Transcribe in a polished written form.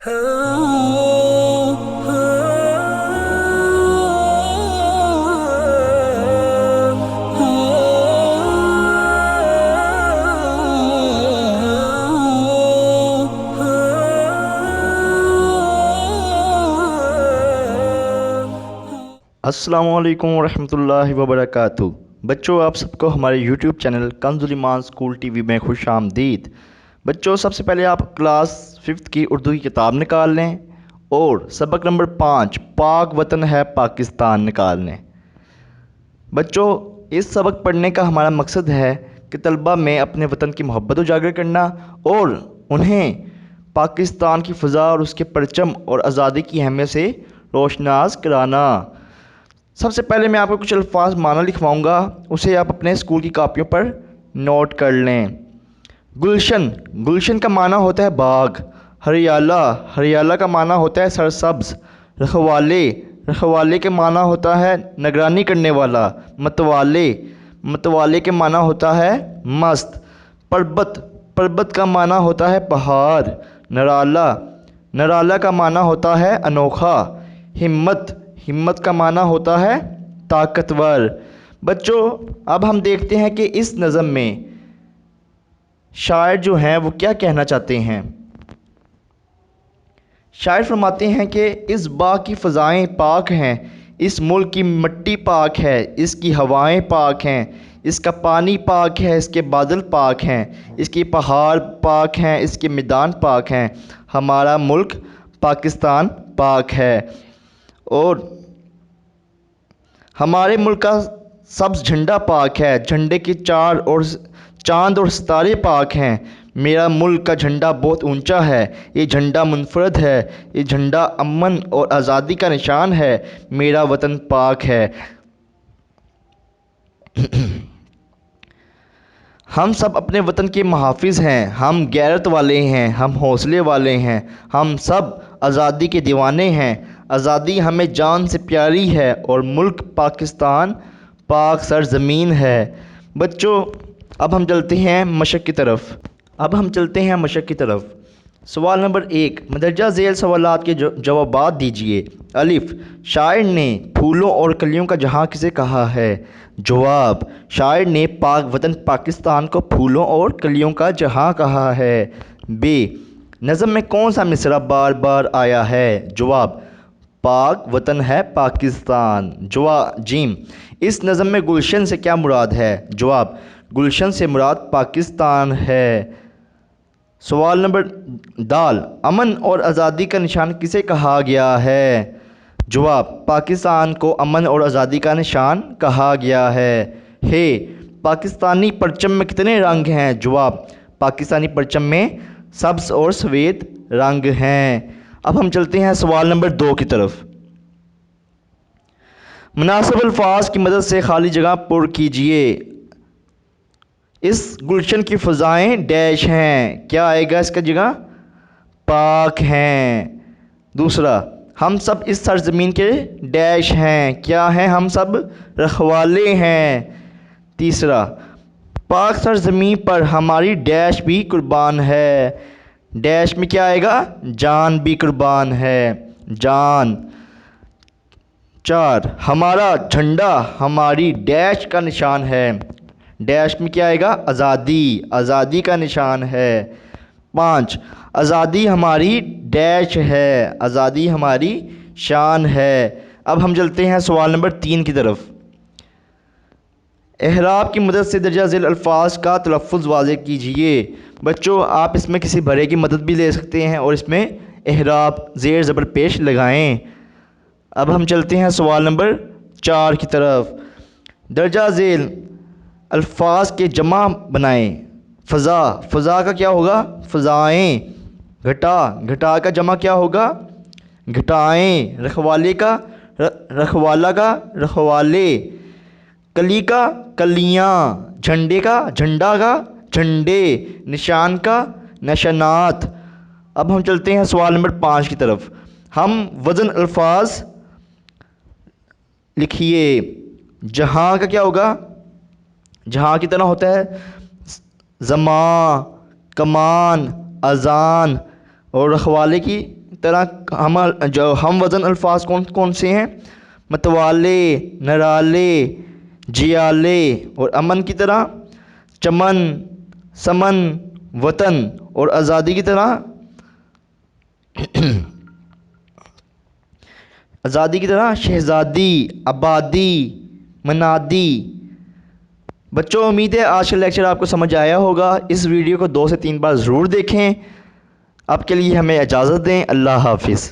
अस्सलामुअलैकुम वरहमतुल्लाहि वबरकातुहू। बच्चों, आप सबको हमारे YouTube चैनल कंजुल ईमान स्कूल टीवी में खुश आमदीद। बच्चों, सबसे पहले आप क्लास 5th की उर्दू की किताब निकाल लें और सबक नंबर 5 पाक वतन है पाकिस्तान निकाल लें। बच्चों, इस सबक पढ़ने का हमारा मकसद है कि तलबा में अपने वतन की मोहब्बत उजागर करना और उन्हें पाकिस्तान की फ़ज़ा और उसके परचम और आज़ादी की अहमियत से रोशनास कराना। सबसे पहले मैं आपको कुछ अल्फाज माना लिखवाऊंगा, उसे आप अपने स्कूल की कापियों पर नोट कर लें। गुलशन, गुलशन का माना होता है बाग। हरियाला, हरियाला का माना होता है सरसब्ज। रखवाले, रखवाले के माना होता है निगरानी करने वाला। मतवाले, मतवाले के माना होता है मस्त। पर्बत, पर्बत का माना होता है पहाड़। नराला, नराला का माना होता है अनोखा। हिम्मत, हिम्मत का माना होता है ताकतवर। बच्चों, अब हम देखते हैं कि इस नज़म में शायर जो हैं वो क्या कहना चाहते हैं। शायर फरमाते हैं कि इस बाग की फ़ज़ाएँ पाक हैं, इस मुल्क की मिट्टी पाक है, इसकी हवाएं पाक हैं, इसका पानी पाक है, इसके बादल पाक हैं, इसके पहाड़ पाक हैं, इसके मैदान पाक हैं। हमारा मुल्क पाकिस्तान पाक है और हमारे मुल्क का सब्ज़ झंडा पाक है, झंडे के चाँद और सितारे पाक हैं। मेरा मुल्क का झंडा बहुत ऊंचा है, ये झंडा मुनफरद है, ये झंडा अमन और आज़ादी का निशान है। मेरा वतन पाक है। हम सब अपने वतन के मुहाफ़िज़ हैं, हम गैरत वाले हैं, हम हौसले वाले हैं, हम सब आज़ादी के दीवाने हैं। आज़ादी हमें जान से प्यारी है और मुल्क पाकिस्तान पाक सरज़मीन है। बच्चों, अब हम चलते हैं मशक़ की तरफ। सवाल नंबर 1, मंदरजा झेल सवालात के जवाबात दीजिए। अलिफ़, शायर ने फूलों और कलियों का जहाँ किसे कहा है? जवाब, शायर ने पाक वतन पाकिस्तान को फूलों और कलियों का जहाँ कहा है। बे, नज़म में कौन सा मिसरा बार बार आया है? जवाब, पाक वतन है पाकिस्तान। जीम, इस नज़म में गुलशन से क्या मुराद है? जवाब, गुलशन से मुराद पाकिस्तान है। सवाल नंबर दाल, अमन और आज़ादी का निशान किसे कहा गया है? जवाब, पाकिस्तान को अमन और आज़ादी का निशान कहा गया है। हे, पाकिस्तानी परचम में कितने रंग हैं? जवाब, पाकिस्तानी परचम में सब्ज़ और सफ़ेद रंग हैं। अब हम चलते हैं सवाल नंबर 2 की तरफ। मुनासिब अल्फाज की मदद से खाली जगह पुर कीजिए। इस गुलशन की फ़ज़ाएँ डैश हैं, क्या आएगा इसका जगह? पाक हैं। दूसरा, हम सब इस सरज़मीन के डैश हैं, क्या हैं हम सब? रखवाले हैं। तीसरा, पाक सरज़मीन पर हमारी डैश भी कुर्बान है। डैश में क्या आएगा? जान भी कुर्बान है, जान। 4, हमारा झंडा हमारी डैश का निशान है। डैश में क्या आएगा? आज़ादी, आज़ादी का निशान है। 5, आज़ादी हमारी डैश है, आज़ादी हमारी शान है। अब हम चलते हैं सवाल नंबर 3 की तरफ। एहराब की मदद से दर्जा झेल अल्फाज का तलफ़्फ़ुज़ वाज़ेह कीजिए। बच्चों, आप इसमें किसी बड़े की मदद भी ले सकते हैं और इसमें एहराब ज़ेर ज़बर पेश लगाएं। अब हम चलते हैं सवाल नंबर 4 की तरफ। दर्जा झेल अल्फाज के जमा बनाएं। फ़ज़ा, फ़ज़ा का क्या होगा? फ़ज़ाएँ। घटा, घटा का जमा क्या होगा? घटाएँ। रखवाले का रखवाला का रखवाले। कली का कलियाँ। झंडे का झंडा का झंडे। निशान का निशानात। अब हम चलते हैं सवाल नंबर 5 की तरफ। हम वज़न अल्फाज लिखिए। जहाँ का क्या होगा? जहाँ की तरह होता है ज़मा, कमान, अज़ान और रखवाले की तरह हम वज़न अल्फाज कौन कौन से हैं? मतवाले, नराले, जियाले। और अमन की तरह चमन, समन, वतन। और आज़ादी की तरह आज़ादी की तरह शहज़ादी, आबादी, मनादी। बच्चों उम्मीद है आज का लेक्चर आपको समझ आया होगा। इस वीडियो को 2 से 3 बार ज़रूर देखें। आपके लिए हमें इजाज़त दें। अल्लाह हाफिज़।